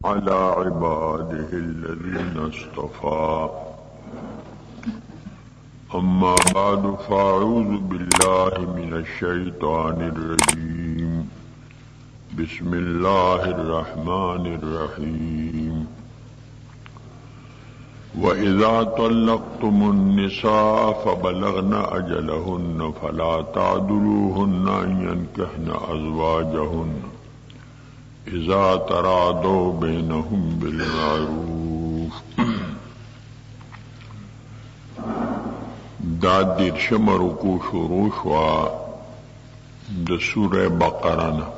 على عباده الذين اصطفى أما بعد فأعوذ بالله من الشيطان الرجيم بسم الله الرحمن الرحيم وإذا طلقتم النساء فبلغن أجلهن فلا تعذروهن أن ينكحن أزواجهن إذا تراضوا بينهم بالمعروف دا دیرشم رکوع شروع شوا د سورہ بقرہ نا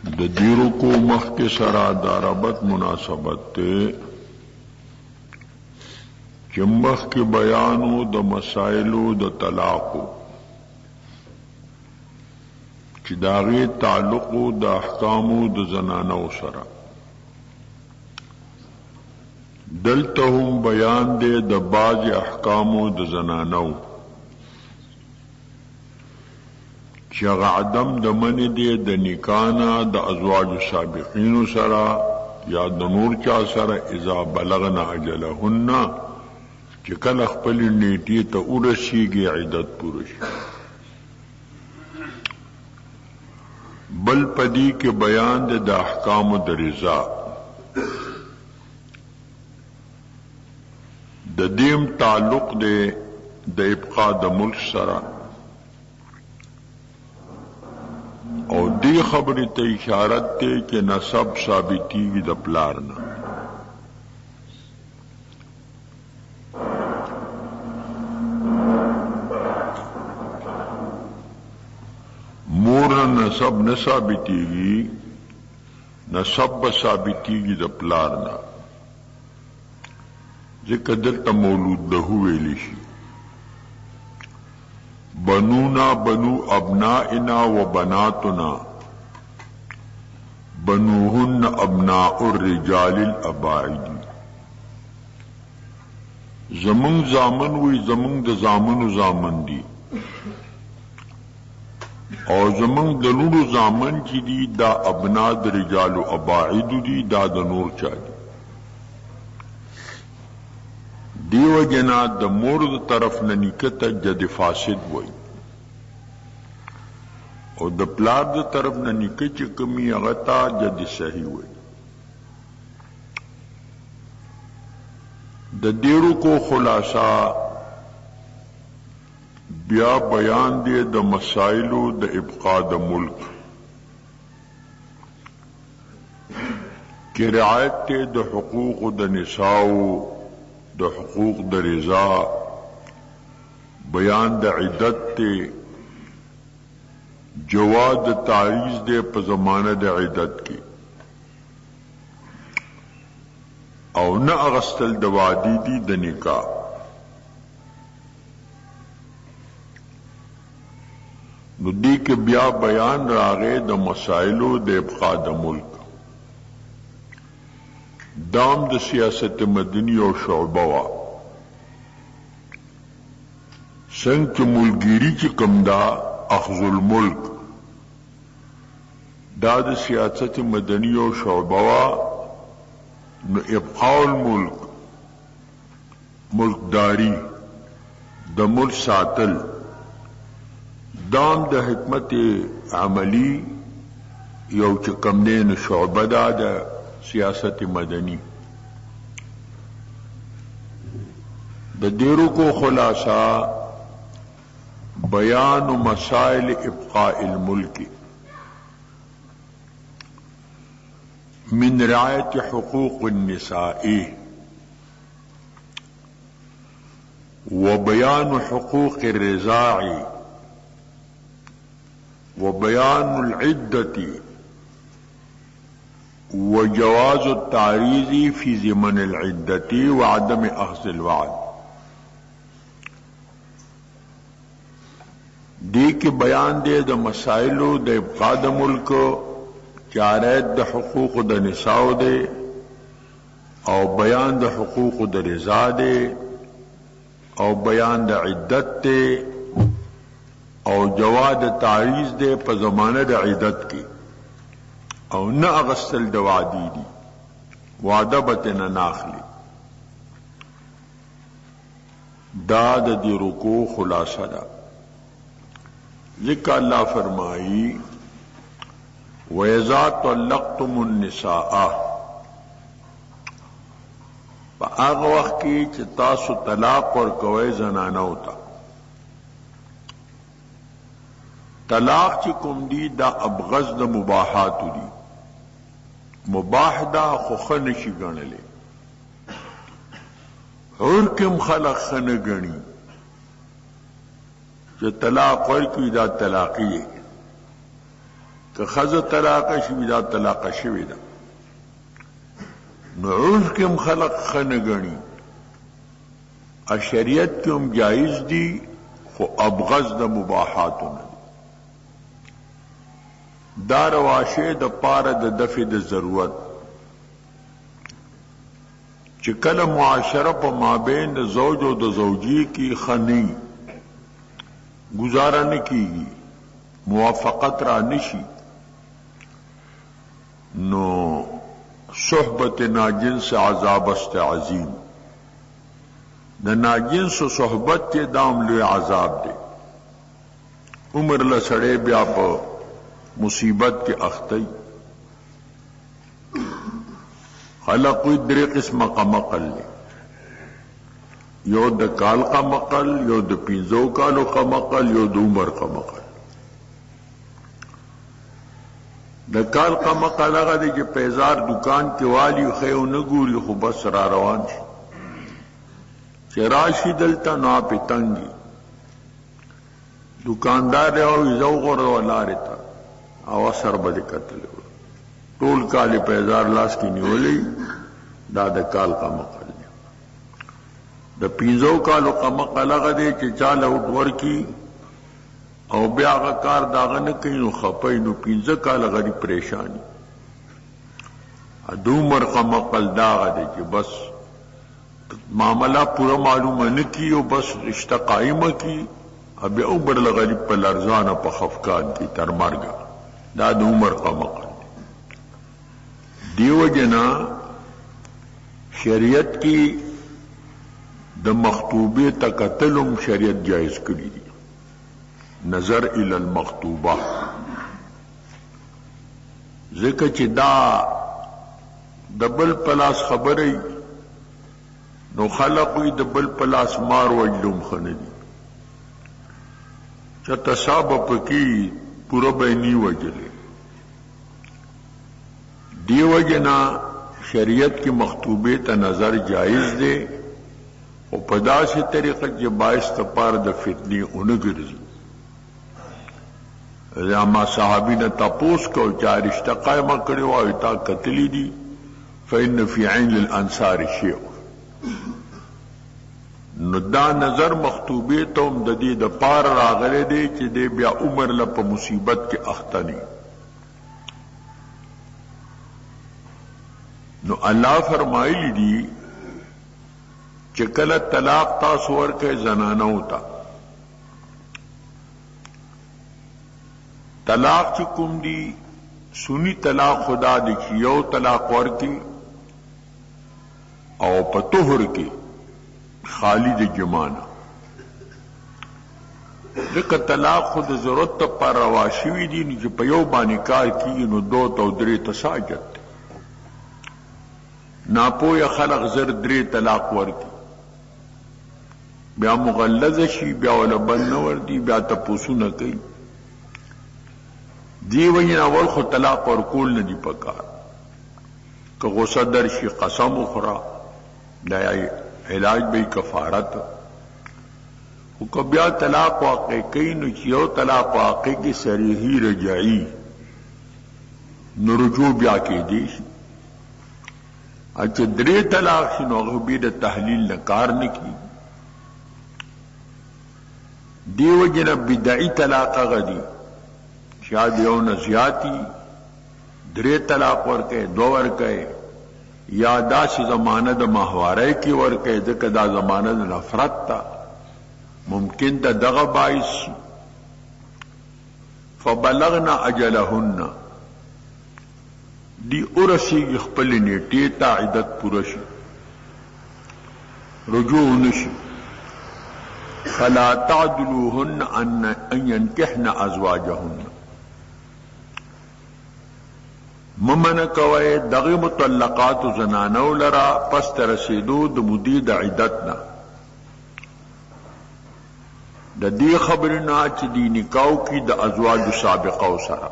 د دی رکوع مخ کے سرا دا ربط مناسبت تے چمخ کے بیانو د مسائلو د طلاقو چی داغی تعلقو د احکامو د زنانو سرا دلتهم بیان دے د باز احکامو د زنانو چی عدم د من دے د نکانا د ازواج سابقینو سرا یا د نور چا سرا اذا بلغنا اجلهن چی کل اخپلی نیٹی تا ارسیگی عدت پورش بل پدی کے بیان دے د احکام د رضا د دیم تعلق دے د ابقاء د ملک سرا او دی خبری ته اشارت تے کہ نسب ثابتی گی د پلارنا مورنا نسب نہ ثابتی گی نسب ثابتی گی د پلارنا ذکر دلتا مولود دہو ویلی شی بنونا بنو ابنائنا و بناتنا بنوہن ابناء الرجال الاباعدی زمن زامن وی زمن د زامن زامن دی اور زمن دلولو زامن چی دی دا ابناء د رجال اباعد دی دا د نور چا دی دیو جنا د مورد طرف ننکتا جد فاسد وئی او د پلار د طرف ننکت چی کمی اغتا جد صحیح وئی د دیرو کو خلاصہ بیا بیان دے د مسائلو د ابقاء د ملک کی رعایت تے د حقوق د نساؤ د حقوق د رضا بیان د عدت تے جواز د تعریض دے په زمانہ د عدت کی او نه اغستل د وادی دی د نکاح نو دی کے بیا بیان راغے د مسائلو د ابقاء د ملک دام د سیاست مدنی او شعبہ وا سنگ چ ملگیری چ کم دا اخذ الملک دا د سیاست مدنی او شعبہ وا نو ابقاء الملک ملکداری د ملک ساتل دام د حکمت عملی یو چ کم دین شعبہ دا د سیاست مدنی د دیرو کو خلاصہ بیان مسائل ابقاء الملک من رعایت حقوق النساء وبیان حقوق الرضاع وبیان العدة وجواز التعریض فی ضمن العدة وعدم اخذ الوعد دی کے بیان دے د مسائلو د ابقاء د ملک چارت د حقوق د نساء دے او بیان د حقوق د رضا دے او بیان د عدت دے او جواز تعریض دے په زمانہ د عدت کی او نه اغسل د وعدی دي وعده بتنه ناخلی دا د دې رکوع خلاصه ده ذکر الله فرمائی وَإِذَا طَلَّقْتُمُ النِّسَاءَ فآغ وقت کی چې تاسو طلاق ورکوئ زنانو ته طلاق چې کوم دی دا ابغض د مباحات دي مباح دا خو خنشي ګڼلې اور کوم خلق خنه ګڼي چې طلاق ورکوي دا طلاقی که خزه طلاق شوی دا طلاق شوی دا نعوذ کم خلق خنه گنی شریعت کم جائز دی خو ابغض د مباحاتونه دا رواشه د پاره د دفع د ضرورت چې کله معاشره په مابین د زوج او د زوجی کی خنی گزاره نه کیږي موافقت را نشي نو صحبت ناجنس عذاب است عظیم د ناجنس صحبت کې دام لوی عذاب دی عمر له سړی بیا په مصیبت کې اختی خلق درې قسمه قمقل یو د کال قمقل یو د 15 کالو قمقل یو د عمر قمقل د کال قمقل هغه دی چې پیزار دکان کې والی خیو نه ګوري خو بس را روان شي چې راشي دلته نو په تنګي دکاندار او زو غور ولاره تا او سر بده کتل ټول کال پیزار لاس کې نیولې دا د کال قمقل دی د 15 کالو قمقل هغه دی چې چاله ور کی او بیا هغه کار داغه نه کوي نو خپای نو 15 کال غری پریشانی ادومر قمقل داغه دی چې بس معاملہ پورا معلومه نه کیو بس رشتہ قائمه کی اب او بر لغری په لرزان په خفقان کی تر مرګ دا د عمر قمقل دیو جنا شریعت کی د مخطوبه تقتلم شریعت جائز کړی دی نظر الى المخطوبه ذکر چې دا دبل پلاس خبرې نو خلقوی دبل پلاس مار وجلوم خندي چې تصاب پکې پورا بینی وجلې دیو جنا شریعت کی مخطوبه ته نظر جائز دی او په داسې طریقه چې باعث تپار د فتنې اونګرځي ما صحابی نے تپوس کو چا رشتہ قائمہ کړي او تا قتلی دي فإن في عين الانصار شيء نو دا نظر مخطوبه ته د دې د پار راغله دي چې د بیا عمر له په مصیبت کې اخته نو الله فرمایلی دي چې کله طلاق تاسو ورکه زنانو ته طلاق چې کوم دی سنی طلاق خدا دی چې یو طلاق ورکی او په طهر کې خالی د جمانه ځکه طلاق خود ضرورت پر رواشوي دي چې په یو باندې کار کیږي نو 2 او 3 تساجت ناپوهه خلق زر 3 طلاق ورکی بیا مغلظ شي بیا ول بن ور دي بیا تاسو نه کوي دی وینا اول خو طلاق ورکول نه دی پکار که غصه در شي قسم اخرى دا علاج به کفارت او که بیا طلاق واقع کوي نو چې یو طلاق واقع کی صریحی رجعی نو رجوع بیا کې دی اچھا 3 طلاق شنو هغه به د تحلیل نه کار نه کی دیو جن بدعی طلاق غدی شاید یو نزیاتی 3 طلاق ورکے 2 ورکے یا داسی زمانہ دا ماہوارے کی ورکے ذکر دا زمانہ دا نفرت تا ممکن دا دغا باعث فبلغنا اجلہن دی ارسیږي خپل نیټې ته عدت پوره شي رجوع نشي فلا تعدلوهن ان ينكحن ازواجهن ممن کوي دغه مطلقات زنانو لرا پس تر رسیدو د مدید عدتنا د دې خبرنا چې دی نکاو کی د ازواج سابقه سره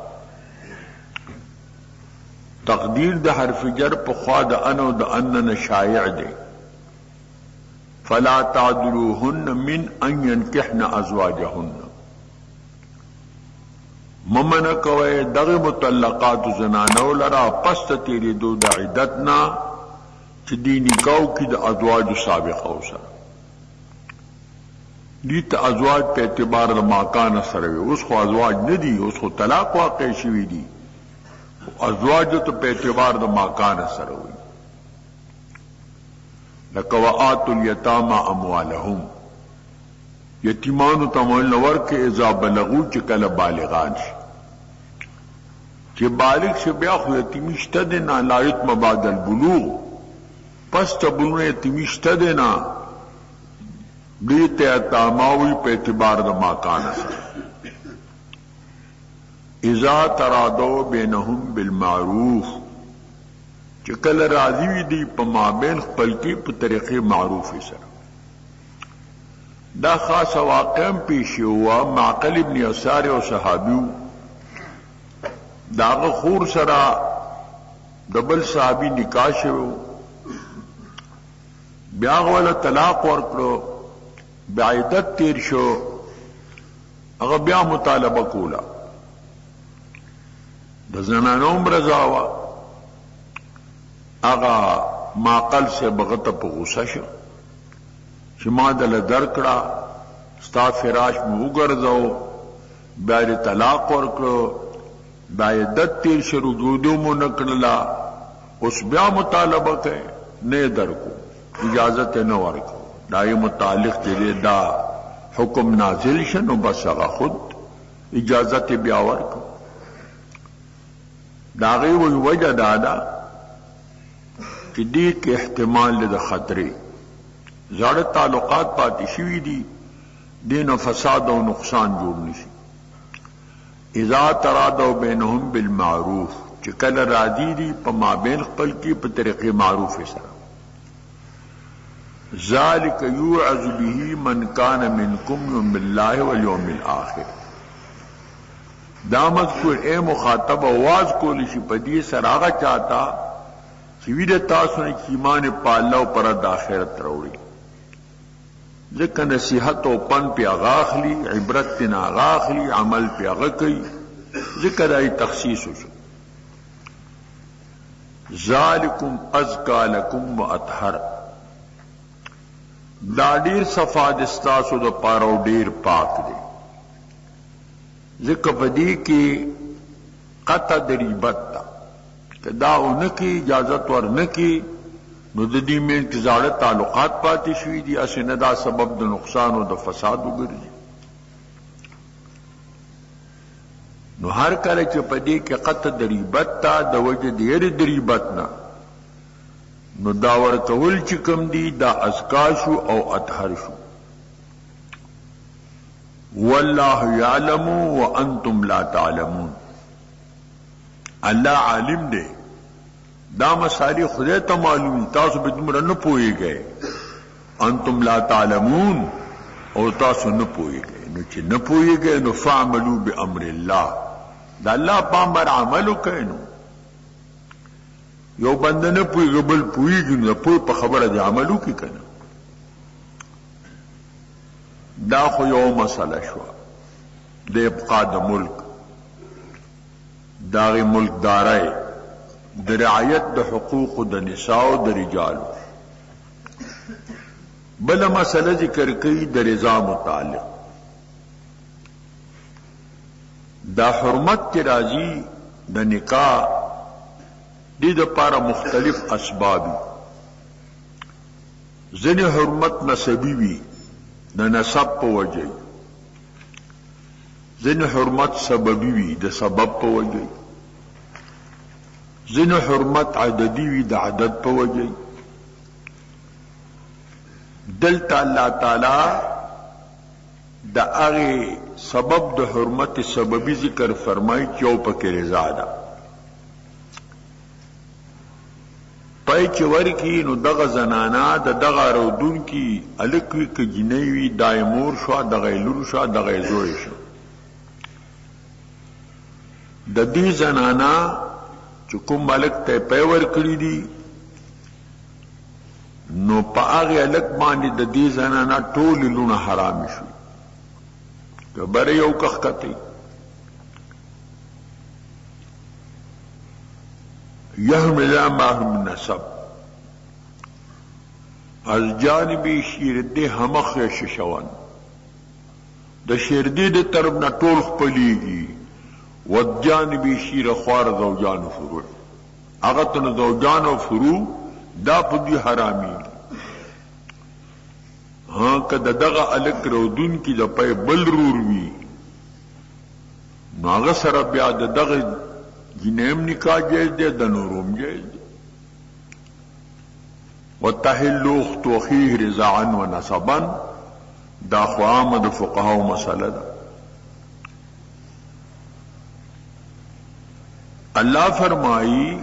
تقدیر د حرف جر په خوا د ان او د ان شایع دی فلا تعدلوهن من ان ينكحن ازواجهن ممن کوي دغه مطلقات زنانو لرا پس تیری دو د عدتنا چې دی نکاو کی د ازواج سابقه سره دي ته ازواج په اعتبار د ماکان سره وي اوس خو ازواج نه دي اوس خو طلاق واقع شوی دي ازواج ته په اعتبار د ماکان سره وي لکه وآتوا الیتاما اموالهم یتیمانو ته مال ورکه اذا بلغو چې کله بالغان شي چې بالغ شي بیا خو یتیمی شته دی نه لا یتم بعد البلوغ پس ته بلوغ یتیمی شته دی نه دیتے اتاماوی پہ اعتبار دا ماکانا سر اذا ترادو بینہم بالمعروف چکل راضی دی پا مابین خپل کی پا طریق معروف سر دا خاص واقعم پیشی ہوا معقل ابن یسار و صحابیو داغ خور سرا دبل صحابی نکاح شو بیاغ والا طلاق ورکلو بعیدت تیر شو اغا بیا مطالبه کولا د زنانوم رضاوا اغا معقل سے بغت په غصه شو چې ما دل درکړه ستا فراش مو وګرځاو بیا طلاق ورکړو بعیدت تیر شو رجوع مو نکړلا اوس بیا مطالبه کوي نه درکو اجازت نه ورکو دای متعلق دی دا حکم نازل شنو بس هغه خود اجازت بیا ورکو دا غي وی وجه دادا چې دې کې احتمال د خطرې زړه تعلقات پاتې شوي دي دین فساد او نقصان جوړ نشي اذا ترادوا بینهم بالمعروف چې کله راضی دي په مابین خپل کې په طریقې معروف سره ذالک یوعظ به من کان منکم یؤمن بالله والیوم الاخر دا مذکور اے مخاطب آواز کولی شي پدی سراغه چاہتا چې ویده تاسو نه ایمان په الله او پر د آخرت وروړي ځکه نصیحت او پن په اغاخلی عبرت نه اغاخلی عمل په اغه کوي ذکر ای تخصیص شو ذالکم ازکا لکم واطهر دا ډیر صفا د ستاسو د پاره ډیر پاک دی ځکه په دې کې قطع د ریبت ده که دا اونکي اجازت ورنکي نو د دې من تزاړه تعلقات پاتې شوي دي اسنه دا سبب د نقصان او د فساد وګرځي نو هر کله چې په دې کې قطع د ریبت ته د وجه ډیر د ریبت نه نو دا ورکول چې کوم دي دا ازکا شو او اطهر شو والله يعلم وانتم لا تعلمون الله عالم دی دا مسائل خدای ته معلوم تاسو به دومره نه پوهیږئ انتم لا تعلمون او تاسو نه پوهیږئ نو چې نه پوهیږئ نو فعملوا بامر الله دا الله په امر عمل وکړئ نو یو بنده نه پوهیږي بل پوهیږي نو په خبره د عملو کې کنه دا خو یو مسله شو د ابقاء د ملک داغی ملک دارای د رعایت د حقوق د نساء او د رجال بل مسله ذکر کوي د رضا متعلق دا حرمت کی راضی د نکاح دی د پاره مختلف اسباب ځنې حرمت نسبی وي د نسب په وجه ځنې حرمت سببی وي د سبب په وجه ځینو حرمت عددي وي د عدد په وجه. دلته الله تعالی د هغې سبب د حرمت سببي ذکر فرمایي چې یو پکې رضا ده. پای چې ورکي نو دغه زنانا د دغه رودونکي هلک وي که جینۍ وي دا یې مور شوه دغه یې لور شوه دغه یې زوی شو. د دې زنانا چې کوم هلک ته یې پی ورکړي دي نو په هغې هلک باندې د دې زنانا ټولې لوڼه حرامې شوي که بره یو که ښکته يحمل معهم النسب از جانبی شیرده همخ ششوان د شیرده د طرف نه ټول خپلیږي و جانبی شیر خوار زوجان و فروع هغه ته زوجان و فروع دا په دې حرامي. ها که دغه الک رودون کی د پي بل رور وي نو هغه سره بیا دغه جنیم نکاح جائز دے د نوروم جائز دے. وتحل اخت اخیه رضاعا و نسبا دا خو عامه د فقهاو مسله ده. الله فرمائی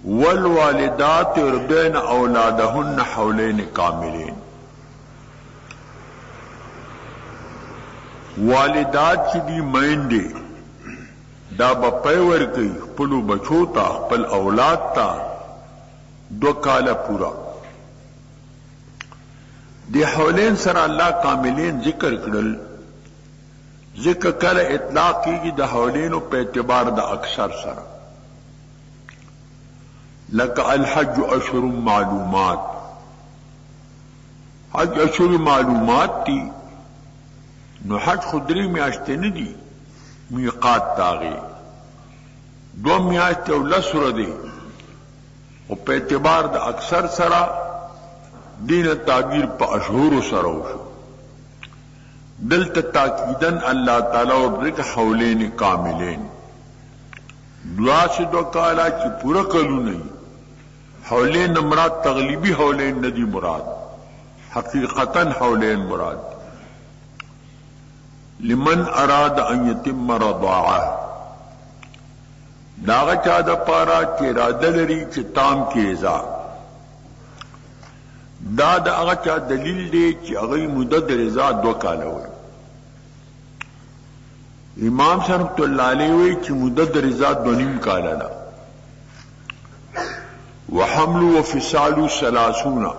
والوالدات یرضعن اولادهن حولین کاملین. والدات چې دي میندې دا با پی ورکی خپلو بچو تا خپل اولاد تا 2 کاله پورا. دی حولین سره الله کاملین ذکر کړل ذکر کله اطلاق کیږي د حولینو په اعتبار د اکثر سره لکه الحج اشهر معلومات. حج اشهر معلومات تی نو حج خودری میاشتې نه دي میقات تاغی 2 میاشتې او 10 ورځې دی او په اعتبار د اکثر سره دین تعبیر په اشهر سره وشو. دلته تاکیدن الله تعالی ورک حولین کاملین 2 کاله چې پورا کلو نه حولین مراد تغلیبی حولین ندی مراد حقیقتا حولین مراد. لمن اراد ان یتم رضاعه داغه چا د پارا چې اراده لري چې تام کیږي دا د هغه چا دلیل دی چې هغه مدد رضا 2 کاله وي. امام شرف الله علیه وی چې مدد رضا 2.5 کاله ده. وحمل وفصال 30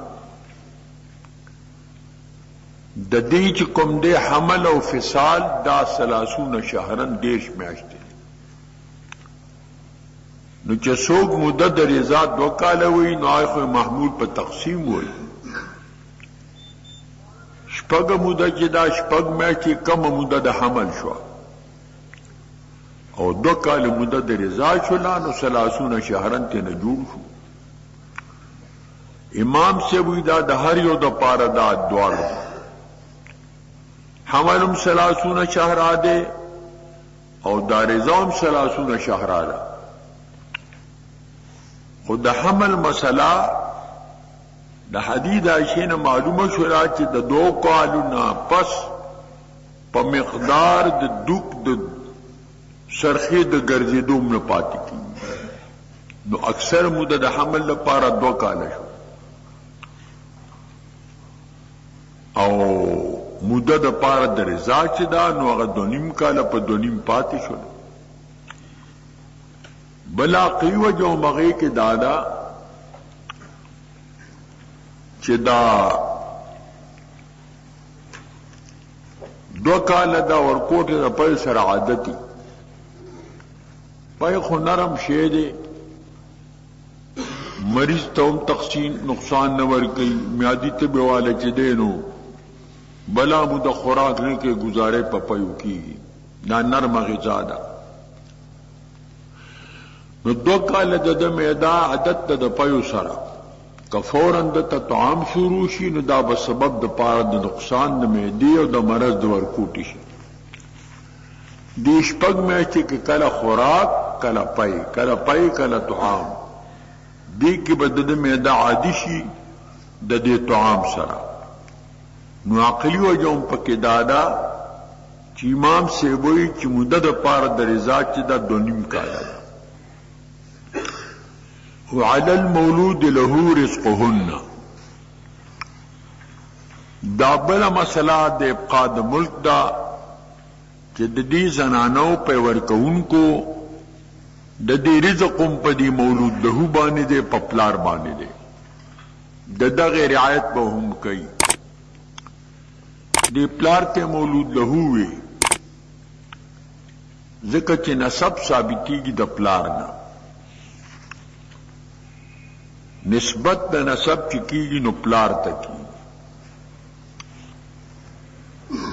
د دې چې کوم دی حمل او فصال دا 30 شهرن 10 میاشتې. نو چې څوک مدد رضا 2 کاله وي نو هغه محمول په تقسیم وي. شپږ مدد چې دا شپږ میاشتې کم مدد حمل شو او 2 کاله مدد رضا شولا نو 30 شهرن ته نه جوړ شو. امام سے وی دا د هر یو د پاره دا دواړو حملم 30 شهراده او دا رضام 30 شهراده. خود د حمل مسله د حدید عائشہ نه معلومه شولا چې د 2 کالو نه پس په مقدار د دوک د شرخی د ګرځېدو نه پاتې کی نو اکثر مدد حمل لپاره 2 کاله شو او مدد لپاره د رضا چې دا نو هغه 2.5 کاله په 2.5 پاتې شو. بلا قیوه جو مغی کې دادا چې دا 2 کاله دا ورکوټه د پل سره عادتي پای خو نرم شی دی مریض ته هم تقسیم نقصان نه ورکوي میادی ته بواله چې دی نو بلا مو د خوراک نه کې گزارې په پيو کېږي دا نرمه غذا ده. نو 2 کاله د معده عادت د پيو سره که فوراً د طعام شروع شي نو دا به سبب د پاره د نقصان د معدې او د مرض د ورکوټي شي. د شپږ میاشتې کې کله خوراک کله پای کله طعام دی کې بدد معده عادي شي د دې طعام سره نو عقلی وجوم پکې دادا چې امام سیبوی چې مدد پار د رضا چې د دونیم کاله وعلى المولود له رزقهن دا بل مسله د ابقاء د ملک دا چې د دې زنانو په ورکوونکو د دې رزق په دې مولود له باندې د پپلار باندې دی د دغه رعایت به هم کوي دې پلار ته مولود له وي ځکه چې نسب ثابتېږي د پلار نه نسبت د نسب چې کېږي نو پلار ته کېږي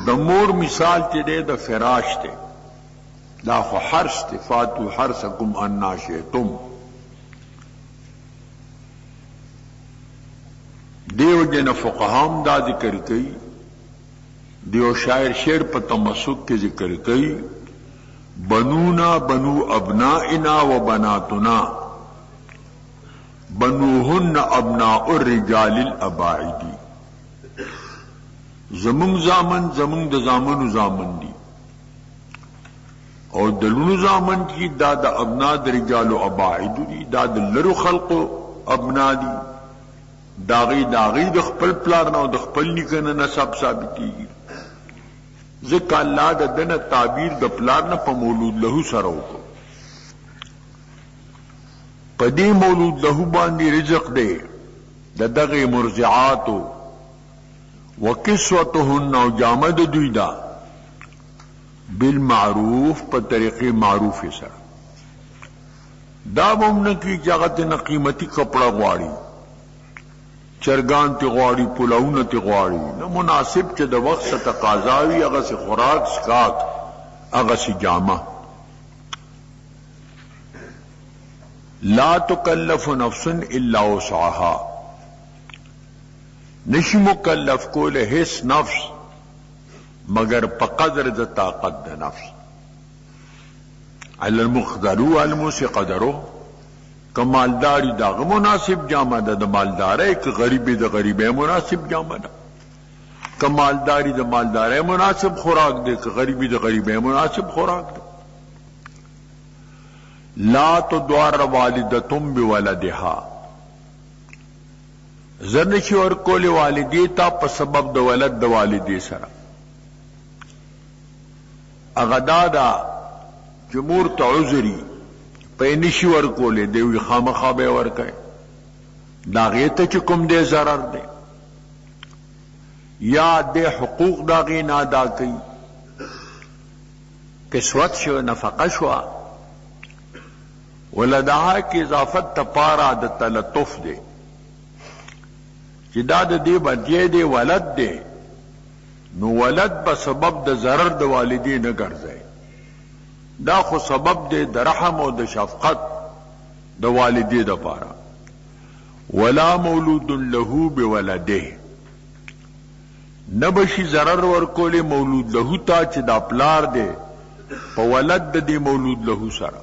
د مور مثال چې دی د فراش دی دا خو حرس دی فاتو حرسکم انا شئتم دیو جن فقهام دا ذکر کئی دیو شاعر شعر په تمسک کې ذکر کئی بنونا بنو ابنائنا و بناتنا بنوهن ابناء الرجال الاباعدی زمون زامن زمون د زامنو زامن دي او دلونو زامن کی دا د ابناء د رجال او اباعد دي دا د لرو خلق ابناء دي داغي د خپل پلار نه او د خپل نکنه نسب ثابتيږي ځکه الله د دنه تعبیر د پلار نه په مولود له سره وکړو په دې مولود له باندې رزق دی د دغه مرضعاتو وکسوتهن او جامد دوی دا بالمعروف په طریقې معروف سره دا ممنه کی جگت نه قیمتي کپڑا غواړي چرګان تی غواړي پلاونه تی غواړي نو مناسب چې د وخت څخه تقاضا وي هغه سي خوراک سکاک هغه سي جامه لا تکلف نفس الا وسعها نشی مکلف کول هیڅ نفس مگر په قدر د طاقت د نفس علی المقدر والموسع قدره کمالداری داغه مناسب جامه ده د مالدارۍ ک غریبی د غریبۍ مناسب جامه ده کمالداری د مالدارۍ مناسب خوراک ده ک غریبی د غریبۍ مناسب خوراک ده لا تدوار والدتم بولدها زرنشی ورکول والدی تا په سبب د ولد د والدی سره اغدادا جمهور ته عذری په نشی ورکول دی وی خامخا به ورکای داغه ته چې کوم دې zarar دی یا د حقوق داغه نه ادا کوي کسوت شو نفقه شو ولدها کی اضافت تپارا د تلطف دی چې دا د دې بچی دی ولد دی نو ولد به سبب د ضرر د والدین نه ګرځي دا خو سبب دی د رحم او د شفقت د والدې د پاره ولا مولود له بولده نبشي ضرر ورکول مولود له تا چې دا پلار دی په ولد د دې مولود له سره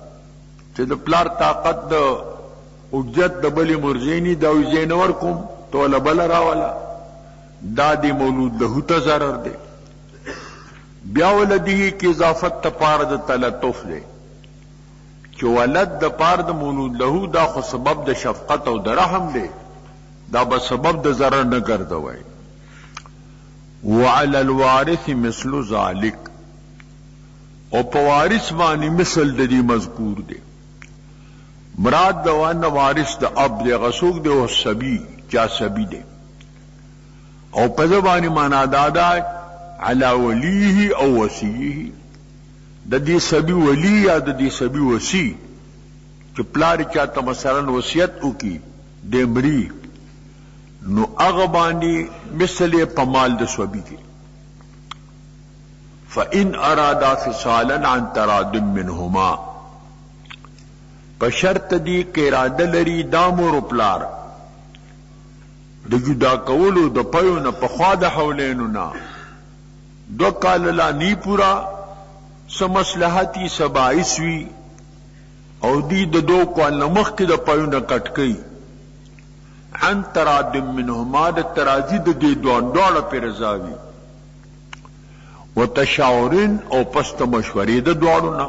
چې د پلار طاقت د اوجت د بلی مرزینی دا وزین ورکوم توله بل راولا دا دی مولود له ته ضرر دی بیا ولدی کی اضافت ته پار د تلطف دی چې ولد د پار د مولود له دا خو سبب د شفقت او د رحم دی دا به سبب د ضرر نه ګرځوي وعلى الوارث مثل ذلك او په وارث باندې مثل د دې مذکور دی مراد د وانه وارث د اب دی غسوق دی او سبي چا سبي دی او په زبانی معنا دادا علی ولیه او وصیه د دې سبي ولی یا د دې سبي وصی چې پلار چاته مثلا وصیت وکي د مری نو هغه باندې مثل په مال د سبي کې فإن ارادا فصالا عن تراد منهما بشرط دی که اراده لري دامور پلار د جدا کولو د پيو نه په خوا د حولینو نه دو کال لا نی پورا سمصلحتی سبائس وی او دی د دو کال نمخ کی د پایونه کټ کئی عن تراد منهما د ترازی د دی دوانو پر رضاوی وتشاورن او پست مشورې د دوانو نا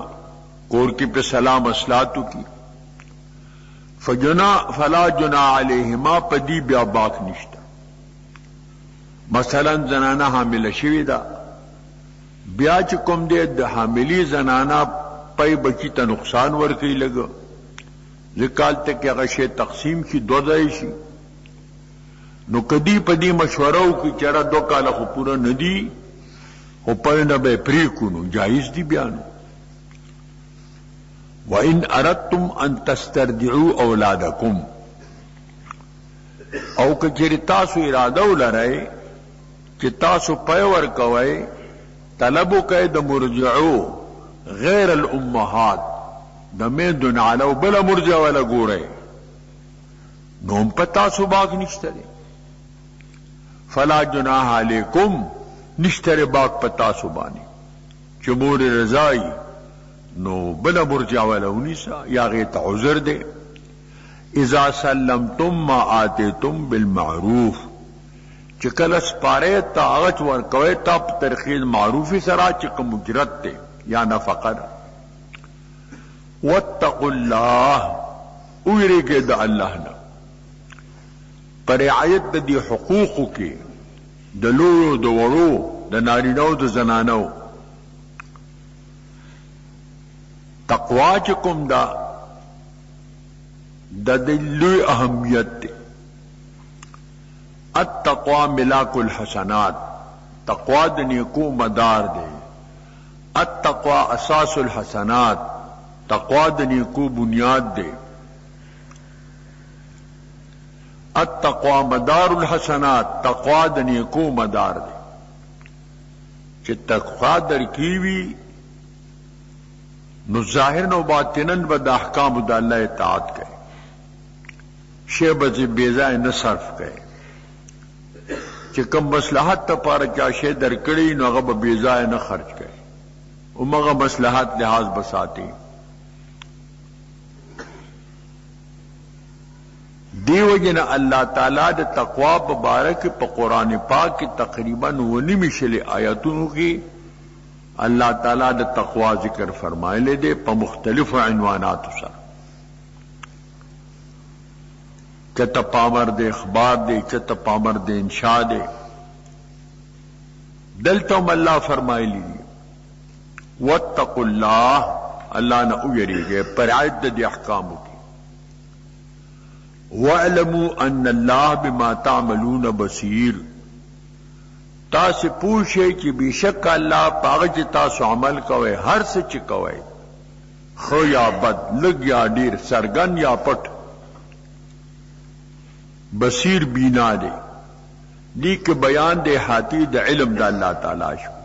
کور کی په سلام اصلاتو کی فلا جنا علیہما پدی بیا باک نشتا مثلا زنانا حامل شوی دا بیا چې کوم دے د حاملی زنانا پای بچی ته نقصان ورکی لگا ذکال تک اغا شی تقسیم کی دو ځای شي نو کدی پدی مشورو کی چرا 2 کاله خو پورا ندی خو پرنه به پری کونو جایز دی بیانو وَإِنْ أَرَدْتُمْ أَن تَسْتَرْدِعُوا أَوْلَادَكُمْ او کچری تاسو اراده ولرئ چې تاسو پای ورکوئ طلبو کوي د مرجعو غیر الامهات د میندون علاو بلا مرجع ولا ګورئ نوم پتا سو باغ نشته فلا جناح علیکم نشته باغ پتا سو بانی جمهور رضای نو بلا مرجع ولا ونسا یا غیت عذر دے اذا سلمتم ما آتیتم بالمعروف چکل اسپاره تا اغچ ورکوی تا ترخیز معروفی سرا چکم اجرت تے یا نفقر واتقوا اللہ اویرے کے دا اللہ نا پر رعایت دا دی حقوقو کے دا لورو دا ورو دا نارینو دا زنانو تقوا چکم دا دلوی اہمیت تے التقوا ملاک الحسنات تقوا دنیکو مدار دے التقوا اساس الحسنات تقوا دنیکو بنیاد دے التقوا مدار الحسنات تقوا دنیکو مدار دے چھ تقوا در کیوی نو ظاہر نو باطنن با دا احکام دا اللہ اطاعت کرے شیع بزی بیزائے نہ صرف کرے چھ کم مصلحت تا پارا چا شیع در کری نو اغا با بیزائے نہ خرچ کرے امغا مصلحت لحاظ بساتی دیو جن اللہ تعالیٰ دا تقوی ببارک پا قرآن پاک کی تقریباً ونمی شل آیاتوں کی اللہ تعالیٰ دا تقوی ذکر فرمائے لے دے پا مختلف عنوانات سر چتا پامر دے اخبار دے چتا پامر دے انشاء دے دلتم اللہ فرمائے لی دی واتقوا اللہ اللہ نہ اویری گئے پر عید دے احکاموں کی وَاعْلَمُوا أَنَّ اللَّهَ بِمَا تَعْمَلُونَ بَصِيرٌ تاسے پوچھے کہ بے شک اللہ پاغج تاسو عمل کوئے ہر سچ کوئے خو یا بد لگ یا دیر سرگن یا پٹ بصیر بینا دے دی کے بیان دے ہاتی دا علم دا اللہ تعالیٰ شو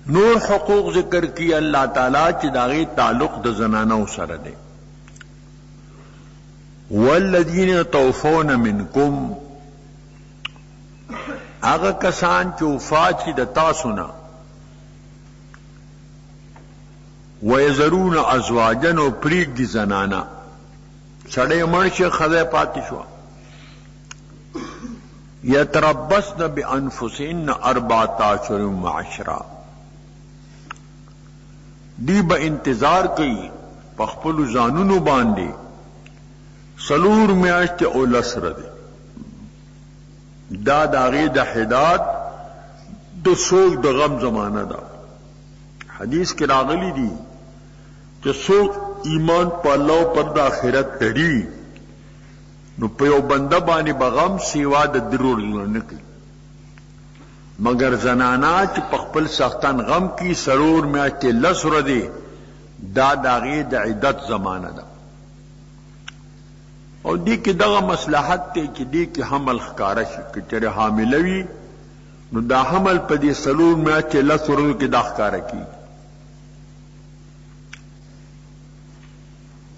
نور حقوق ذکر کی اللہ تعالیٰ چی داغی تعلق دا زنانہ سر دے والذین توفون منکم آغا کسان چو وفات کی دتا سنا ویذرون ازواجن و پریگ دی زنانا سڑے مرش خضے پاتی شوا یتربصن بانفسهن 14 اشهر دی با انتظار کئی پخپل زانونو باندے سلور میاشت او لسر دے دا داغی دا حداد دو سوک دا غم زمانہ دا حدیث کی راغلی دی کہ سوک ایمان پا اللہ پر دا آخرت تری نو پیو بندہ بانی بغم سیوا دا درور لنکی مگر زنانا چی پخپل سختان غم کی سرور میاشت لسر دے دا داغی دا عدت زمانہ دا اور دی کی دغه مصلحت تے کہ دی کی حمل خکارش کہ چرے حاملوی نو دا حمل پا دی سلور میں اچھے لسرو کی دا خکارا کی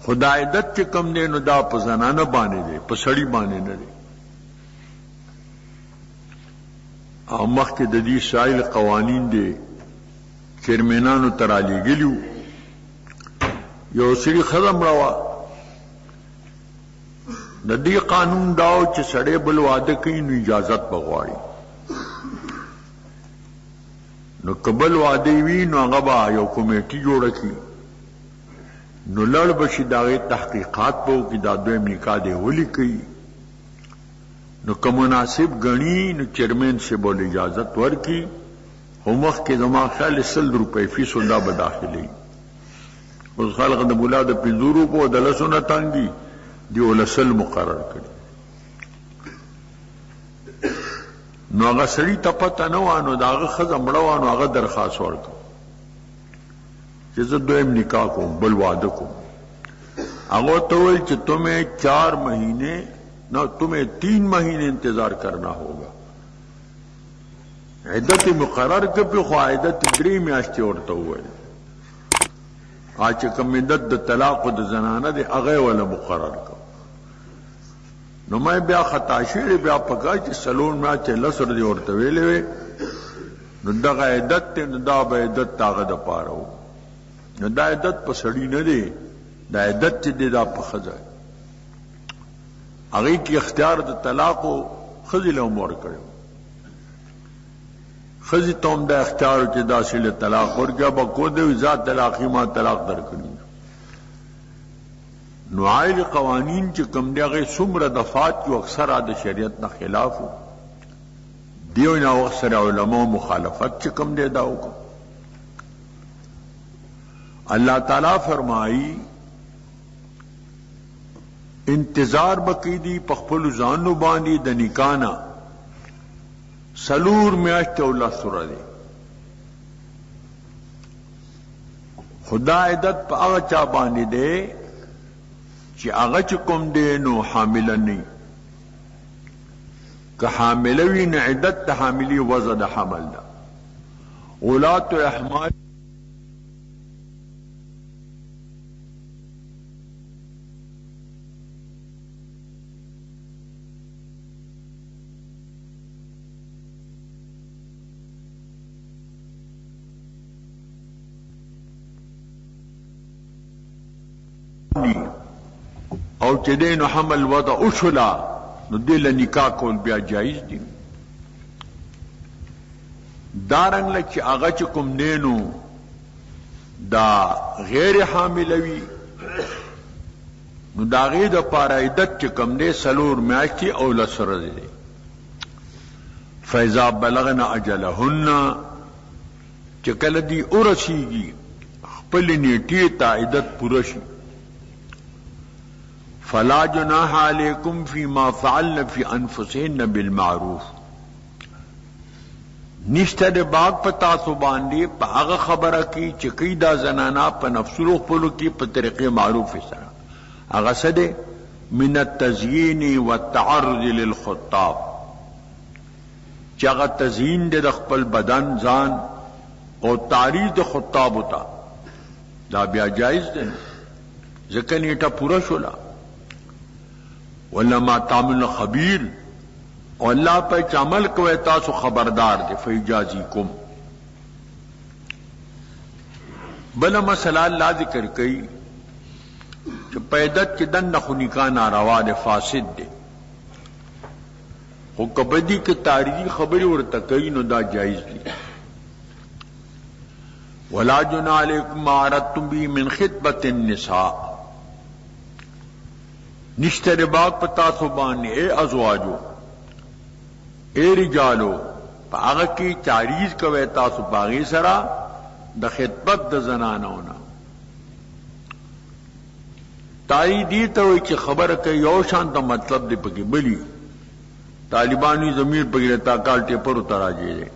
خدا عدت چے کم دے نو دا پا زنانہ بانے دے پا سڑی بانے نہ دے مخ کے دی سائل قوانین دے چیرمینانو ترالی گلیو یو سړي ښځه مړه وه د دې قانون دا و چې سړی بل واده کوي نو اجازت به غواړي نو که بل واده وي نو هغه به یو کمیټي جوړه کړي نو لړ به شي د هغې تحقیقات به وکړي دا دویم نکاح دی ولې کوي نو که مناسب ګڼي نو چیرمین صاحب ول اجازت ورکړي خو مخکې زما خیال 100 روپۍ فیس دا به داخلوي اوس خلق د مولا د 50 روپو د لسو نه تنګي دی ول 100 مقرر کړي نو هغه سړي ته پته نه وه نو د هغه ښځه مړه وه نو هغه درخواست ورکړ چې زه دویم نکاح کوم بل واده کوم هغه ورته وویل چې تمہیں 4 مہینے نہ تمہیں 3 مہینے انتظار کرنا ہوگا عدت مقرر که پی خو عدت 3 میاشتې ورته وویل چې کوم مدت د طلاق د زنانه دی هغه ولا مقرر کړ نو مې بیا خطا شوی بیا پکا چې سلون ما چې لسر دی ورته ویلې وي نو دغه عدت ته نو دا به عدت تاغه د پاره و نو دا عدت په سړی نه دی دا عدت چې دی دا په خزه هغه کې اختیار د طلاق او خزله امور کړو خزی توم دا اختیار چې دا سله طلاق ورګه به کو دی ذات طلاقی ما طلاق درکړي نو عائل قوانین چې کم دی هغه څومره دفعات یو اکثر د شریعت نه خلاف دیو نه اکثر علماء مخالفت چې کم دی دا وکړه اللہ تعالی فرمائی انتظار بقیدی پخپل زانو باندی د نکانا سلور میاشت اولا سره دی خدا عدت پا آغا چا باندی دے چی آغا چکم دے نو حاملہ نہیں کہ حاملوی نا عدت تا حاملی وزد حمل دا اولاد و احمال او چې دین حمل وضع اشلا نو دل نکاح کول بیا جایز دي دارنګ لکه هغه چې کوم دینو دا غیر حاملوي نو دا غي د پاره عدت چې کوم دې سلور میاشتي او لسر دي فاذا بلغنا اجلهن چې کله دی ورسیږي خپل نیټه ته عدت پوره شي فلا جناح علیکم فیما فعلن فی انفسهن بالمعروف نشته د باغ پتا سو باندې په هغه خبره کی چې کی دا زنانا په نفسو خپلو کی په طریقې معروف سره هغه سده من التزیین والتعرض للخطاب چې هغه تزیین د خپل بدن ځان او تعریض د خطاب وتا دا بیا جایز ده ځکه نیټه پوره شولا ولا ما تعمل خبیر او الله په عمل کوي تاسو خبردار دي فیجازیکم بل مسله الله ذکر کوي چې پیدت کې دنه خو نکاح ناروا ده فاسد ده خو کبدی کې تاریخی خبري ورته کوي نو دا جایز دي ولا جناح علیکم ما اردتم به من خطبه النساء نشته د باغ پتا سو باندې اے ازواجو اے رجالو په هغه کې تعریض کوي تاسو باغی سره د خطبت د زنانونه تای دی ته وي چې خبره کوي یو شان ته مطلب دی پکې بلی طالبانی ضمیر پکې تا کال ټیپر اتر راځي